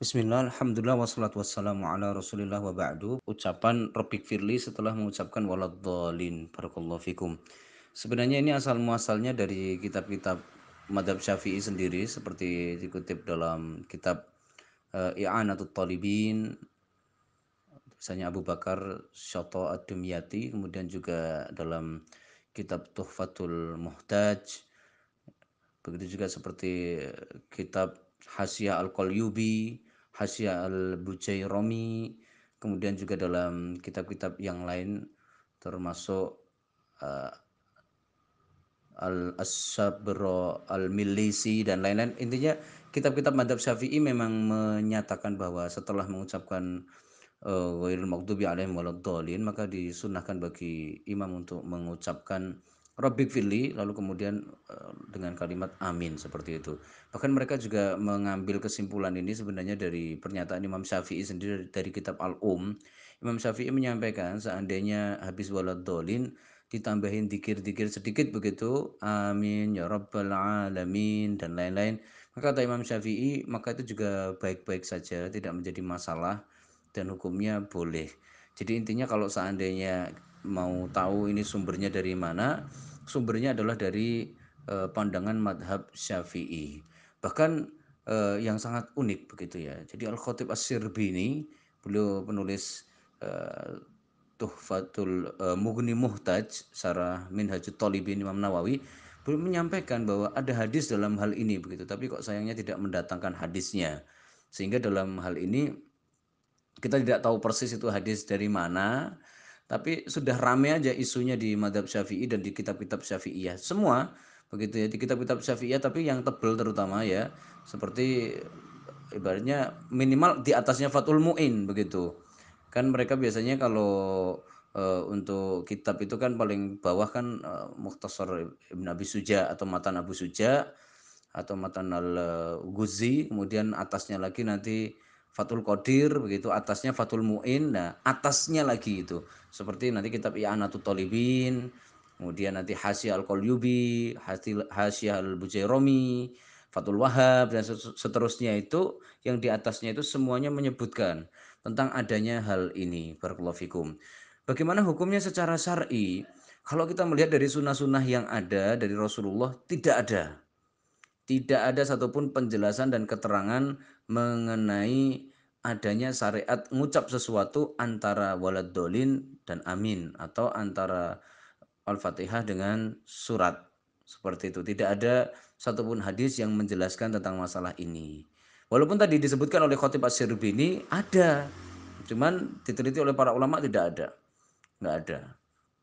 Bismillah, alhamdulillah, wassalatu wassalamu ala rasulillah wa ba'du. Ucapan Rabbik Firli setelah mengucapkan waladhdallin. Barakallahu fikum. Sebenarnya ini asal muasalnya dari kitab-kitab madhab syafi'i sendiri, seperti dikutip dalam kitab I'anatut Talibin, misalnya Abu Bakar Syoto Ad-Dumyati, kemudian juga dalam kitab Tuhfatul Muhtaj, begitu juga seperti kitab Hasyiah Al-Qalyubi, Hasyiah Al-Bujairomi, kemudian juga dalam kitab-kitab yang lain termasuk uh, Al-Sabro Al-Milisi dan lain-lain. Intinya kitab-kitab madhab Syafi'i memang menyatakan bahwa setelah mengucapkan ghairil maghdubi alaihim waladdallin, maka disunahkan bagi imam untuk mengucapkan Rabbik firli, lalu kemudian dengan kalimat amin, seperti itu. Bahkan mereka juga mengambil kesimpulan ini sebenarnya dari pernyataan Imam Syafi'i sendiri dari kitab Imam Syafi'i menyampaikan seandainya habis waladdallin ditambahin dikir-dikir sedikit begitu, amin ya rabbal alamin dan lain-lain, maka kata Imam Syafi'i maka itu juga baik-baik saja, tidak menjadi masalah dan hukumnya boleh. Jadi intinya kalau seandainya mau tahu ini sumbernya dari mana, sumbernya adalah dari pandangan madhab Syafi'i. Bahkan yang sangat unik begitu ya. Jadi Al-Khatib As-Sirbini, beliau penulis eh, Tuhfatul Mughni Muhtaj, Syarah Minhajut Thalibin Imam Nawawi, beliau menyampaikan bahwa ada hadis dalam hal ini begitu, tapi kok sayangnya tidak mendatangkan hadisnya. Sehingga dalam hal ini kita tidak tahu persis itu hadis dari mana, tapi sudah rame aja isunya di madhab syafi'i dan di kitab-kitab syafi'iyah semua begitu ya, di kitab-kitab syafi'iyah tapi yang tebel terutama ya, seperti ibaratnya minimal di atasnya Fathul Mu'in begitu kan. Mereka biasanya kalau untuk kitab itu kan paling bawah kan Mukhtasar Ibn Abi Suja atau Matan Abu Suja atau Matan al-Ghuzi, kemudian atasnya lagi nanti Fathul Qadir begitu, atasnya Fathul Mu'in, nah atasnya lagi itu seperti nanti kitab I'anatul Talibin, kemudian nanti Hasyiah Al-Qalyubi, Hasyiah Al-Bujairomi, Fathul Wahab dan seterusnya, itu yang di atasnya itu semuanya menyebutkan tentang adanya hal ini. Barakallahu fikum. Bagaimana hukumnya secara syar'i? Kalau kita melihat dari sunnah-sunnah yang ada dari Rasulullah, tidak ada satupun penjelasan dan keterangan mengenai adanya syariat ngucap sesuatu antara waladdolin dan amin, atau antara Al-Fatihah dengan surat, seperti itu. Tidak ada satupun hadis yang menjelaskan tentang masalah ini. Walaupun tadi disebutkan oleh Khatib Asy-Syirbini ada, cuman diteliti oleh para ulama tidak ada, nggak ada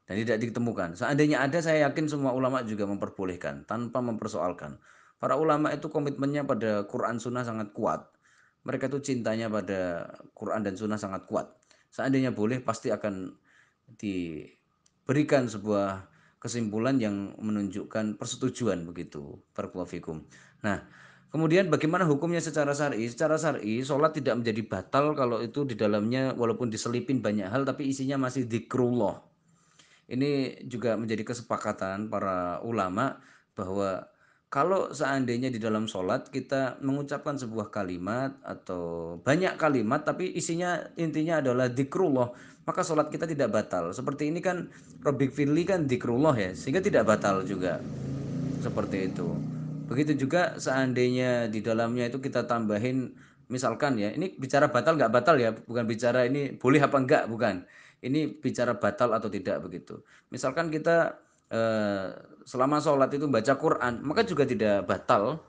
dan tidak ditemukan. Seandainya ada, saya yakin semua ulama juga memperbolehkan tanpa mempersoalkan. Para ulama itu komitmennya pada Quran Sunnah sangat kuat. Mereka itu cintanya pada Quran dan Sunnah sangat kuat. Seandainya boleh, pasti akan diberikan sebuah kesimpulan yang menunjukkan persetujuan begitu. Barakallahu fikum. Nah, kemudian bagaimana hukumnya secara syar'i? Secara syar'i, sholat tidak menjadi batal kalau itu di dalamnya walaupun diselipin banyak hal tapi isinya masih dzikrullah. Ini juga menjadi kesepakatan para ulama bahwa kalau seandainya di dalam sholat kita mengucapkan sebuah kalimat atau banyak kalimat tapi isinya intinya adalah dzikrullah, maka sholat kita tidak batal. Seperti ini kan Rabbik firli kan dzikrullah ya, sehingga tidak batal juga, seperti itu. Begitu juga seandainya di dalamnya itu kita tambahin, misalkan ya, ini bicara batal nggak batal ya, bukan bicara ini boleh apa enggak, bukan. Ini bicara batal atau tidak begitu. Misalkan kita selama sholat itu baca Quran, maka juga tidak batal.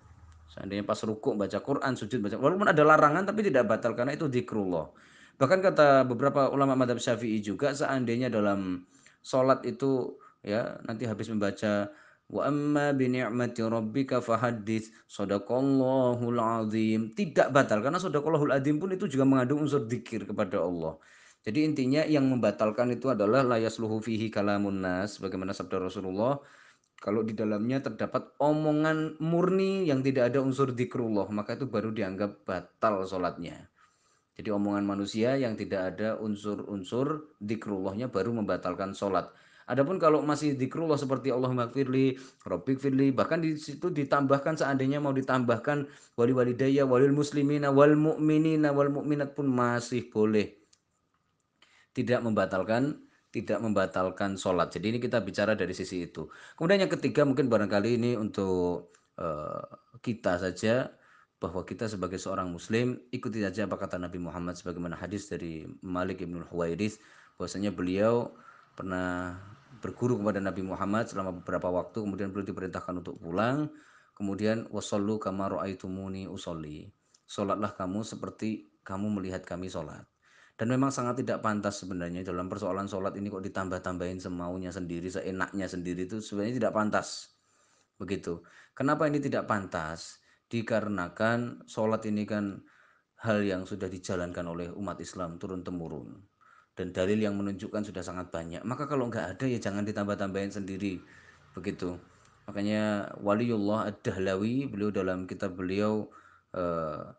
Seandainya pas ruku baca Quran, sujud baca, walaupun ada larangan tapi tidak batal karena itu zikrullah. Bahkan kata beberapa ulama madhab syafi'i juga, seandainya dalam sholat itu ya nanti habis membaca wa amma bi ni'mati rabbika fahaddits sadaqallahul azim, tidak batal karena sadaqallahul azim pun itu juga mengandung unsur zikir kepada Allah. Jadi intinya yang membatalkan itu adalah la yasluhu fihi kalamun nas, bagaimana sabda Rasulullah, kalau di dalamnya terdapat omongan murni yang tidak ada unsur zikrullah, maka itu baru dianggap batal sholatnya. Jadi omongan manusia yang tidak ada unsur-unsur zikrullahnya baru membatalkan sholat. Adapun kalau masih dzikrullah seperti Allahumma gfirli, Rabbighfirli, bahkan di situ ditambahkan seandainya mau ditambahkan wali walidayya, walil muslimina, wal mu'minina, wal mu'minat pun masih boleh, tidak membatalkan sholat. Jadi ini kita bicara dari sisi itu. Kemudian yang ketiga mungkin barangkali ini untuk kita saja, bahwa kita sebagai seorang muslim ikuti saja apa kata Nabi Muhammad sebagaimana hadis dari Malik ibn Huwairits, bahwasanya beliau pernah berguru kepada Nabi Muhammad selama beberapa waktu, kemudian beliau diperintahkan untuk pulang, kemudian wasallu kama raaitumuni usolli, sholatlah kamu seperti kamu melihat kami sholat. Dan memang sangat tidak pantas sebenarnya dalam persoalan sholat ini kok ditambah-tambahin semaunya sendiri, seenaknya sendiri, itu sebenarnya tidak pantas. Begitu. Kenapa ini tidak pantas? Dikarenakan sholat ini kan hal yang sudah dijalankan oleh umat Islam turun-temurun. Dan dalil yang menunjukkan sudah sangat banyak. Maka kalau nggak ada ya jangan ditambah-tambahin sendiri. Begitu. Makanya Waliullah Ad-Dahlawi, beliau dalam kitab beliau eh,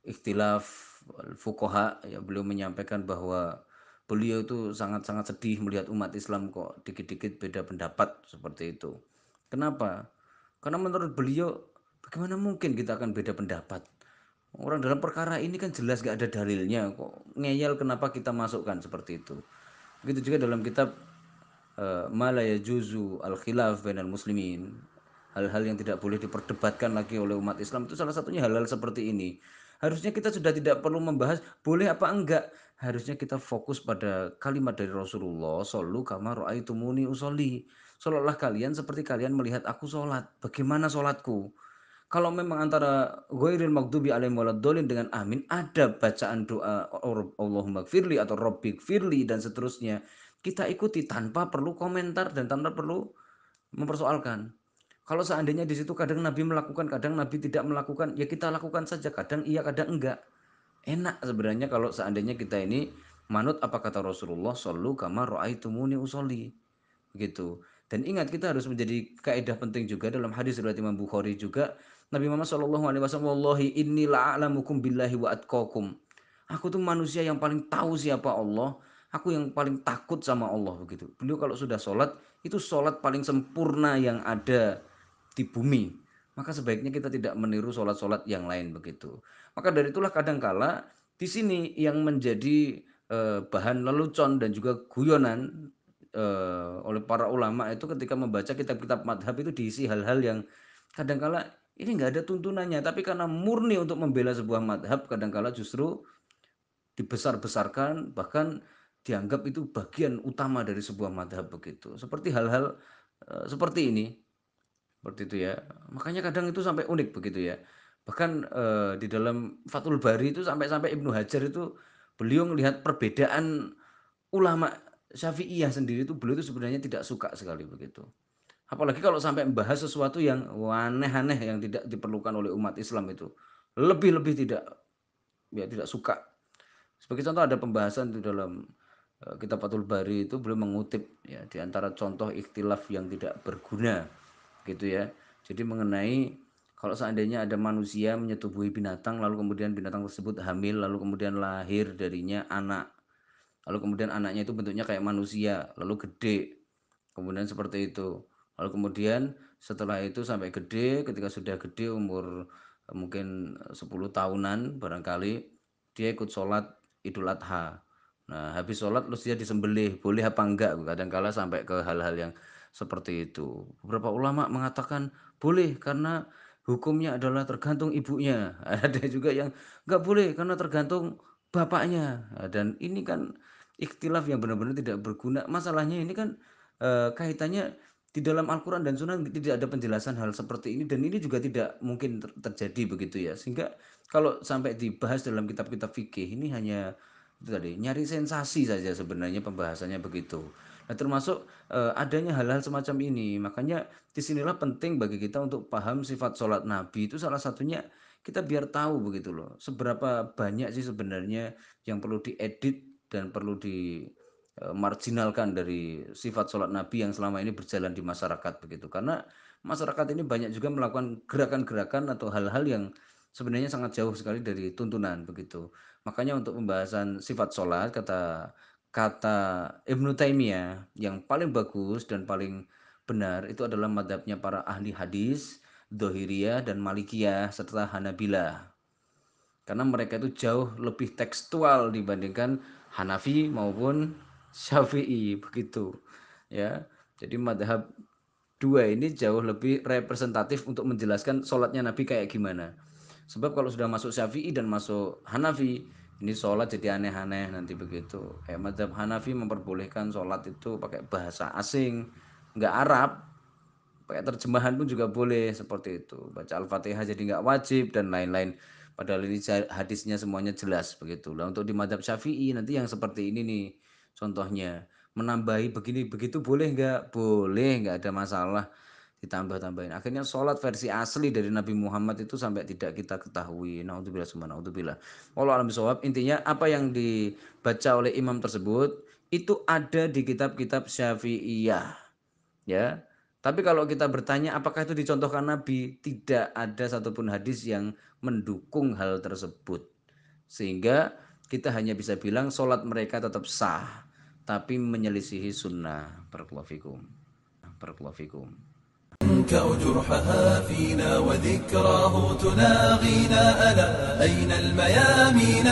Ikhtilaf Fuqaha, ya, beliau menyampaikan bahwa beliau itu sangat-sangat sedih melihat umat Islam kok dikit-dikit beda pendapat seperti itu. Kenapa? Karena menurut beliau, bagaimana mungkin kita akan beda pendapat? Orang dalam perkara ini kan jelas gak ada dalilnya, kok ngeyel kenapa kita masukkan seperti itu. Begitu juga dalam kitab mala yajuzu al khilaf bainal muslimin, hal-hal yang tidak boleh diperdebatkan lagi oleh umat Islam, itu salah satunya hal-hal seperti ini. Harusnya kita sudah tidak perlu membahas boleh apa enggak, harusnya kita fokus pada kalimat dari Rasulullah, shollu kama raaitumuni usolli, sholatlah kalian seperti kalian melihat aku sholat. Bagaimana sholatku? Kalau memang antara ghairil maghdubi alaihim waladdallin dengan amin ada bacaan doa Allahumma gfirli atau Rabbi gfirli dan seterusnya, kita ikuti tanpa perlu komentar dan tanpa perlu mempersoalkan. Kalau seandainya di situ kadang Nabi melakukan, kadang Nabi tidak melakukan, ya kita lakukan saja. Kadang iya, kadang enggak. Enak sebenarnya kalau seandainya kita ini manut apa kata Rasulullah, shollu kama raaitumuni usolli. Gitu. Dan ingat, kita harus menjadi kaidah penting juga dalam hadis riwayat Imam Bukhari juga, Nabi Muhammad Shallallahu Alaihi Wasallam, wallahi inni la'alamukum billahi wa atqakum. Aku tuh manusia yang paling tahu siapa Allah. Aku yang paling takut sama Allah, begitu. Beliau kalau sudah sholat, itu sholat paling sempurna yang ada di bumi. Maka sebaiknya kita tidak meniru sholat-sholat yang lain, begitu. Maka dari itulah kadangkala di sini yang menjadi bahan lelucon dan juga guyonan oleh para ulama itu ketika membaca kitab-kitab madhab itu diisi hal-hal yang kadangkala ini nggak ada tuntunannya, tapi karena murni untuk membela sebuah madhab, kadangkala justru dibesar-besarkan, bahkan dianggap itu bagian utama dari sebuah madhab, begitu. Seperti hal-hal seperti ini, seperti itu ya. Makanya kadang itu sampai unik begitu ya. Bahkan di dalam Fathul Bari itu sampai-sampai Ibnu Hajar itu beliau melihat perbedaan ulama Syafi'iyah sendiri itu, beliau itu sebenarnya tidak suka sekali begitu. Apalagi kalau sampai membahas sesuatu yang aneh-aneh yang tidak diperlukan oleh umat Islam itu. Lebih-lebih tidak, ya tidak suka. Sebagai contoh ada pembahasan di dalam kitab Fathul Bari itu, beliau mengutip ya di antara contoh ikhtilaf yang tidak berguna gitu ya. Jadi mengenai kalau seandainya ada manusia menyetubuhi binatang, lalu kemudian binatang tersebut hamil, lalu kemudian lahir darinya anak, lalu kemudian anaknya itu bentuknya kayak manusia, lalu gede, kemudian seperti itu, lalu kemudian setelah itu sampai gede, ketika sudah gede umur mungkin 10 tahunan barangkali, dia ikut sholat Idul Adha. Nah habis sholat terus dia disembelih, boleh apa enggak? Kadang-kala sampai ke hal-hal yang seperti itu. Beberapa ulama mengatakan boleh karena hukumnya adalah tergantung ibunya. Ada juga yang enggak boleh karena tergantung bapaknya. Nah, dan ini kan ikhtilaf yang benar-benar tidak berguna. Masalahnya ini kan kaitannya di dalam Al-Quran dan Sunnah tidak ada penjelasan hal seperti ini, dan ini juga tidak mungkin terjadi begitu ya. Sehingga kalau sampai dibahas dalam kitab-kitab fikih ini hanya itu tadi, nyari sensasi saja sebenarnya pembahasannya begitu. Nah, termasuk adanya hal-hal semacam ini. Makanya disinilah penting bagi kita untuk paham sifat sholat Nabi itu, salah satunya kita biar tahu begitu loh, seberapa banyak sih sebenarnya yang perlu diedit dan perlu di marginalkan dari sifat sholat Nabi yang selama ini berjalan di masyarakat begitu. Karena masyarakat ini banyak juga melakukan gerakan-gerakan atau hal-hal yang sebenarnya sangat jauh sekali dari tuntunan begitu. Makanya untuk pembahasan sifat sholat, kata kata Ibnu Taimiyah yang paling bagus dan paling benar itu adalah madhabnya para ahli hadis, Dzahiriyah dan Malikiyah serta Hanabilah. Karena mereka itu jauh lebih tekstual dibandingkan Hanafi maupun Syafi'i begitu. Ya. Jadi madhab dua ini jauh lebih representatif untuk menjelaskan sholatnya Nabi kayak gimana. Sebab kalau sudah masuk Syafi'i dan masuk Hanafi, ini sholat jadi aneh-aneh nanti begitu. Kayak madhab Hanafi memperbolehkan sholat itu pakai bahasa asing, nggak Arab, pakai terjemahan pun juga boleh seperti itu. Baca Al-Fatihah jadi nggak wajib dan lain-lain. Padahal ini hadisnya semuanya jelas begitu. Nah untuk di madhab Syafi'i nanti yang seperti ini nih contohnya menambahi begini begitu boleh nggak? Boleh, nggak ada masalah ditambah-tambahin. Akhirnya sholat versi asli dari Nabi Muhammad itu sampai tidak kita ketahui. Naudzubillah summa naudzubillah. Wallahu a'lam bishawab. Intinya apa yang dibaca oleh imam tersebut itu ada di kitab-kitab Syafi'iyah, ya. Tapi kalau kita bertanya apakah itu dicontohkan Nabi, tidak ada satupun hadis yang mendukung hal tersebut. Sehingga kita hanya bisa bilang sholat mereka tetap sah, tapi menyelisihi sunnah. Barakallahu fikum. Barakallahu fikum. جرحها فينا وذكراه تناغينا ألا أين الميامين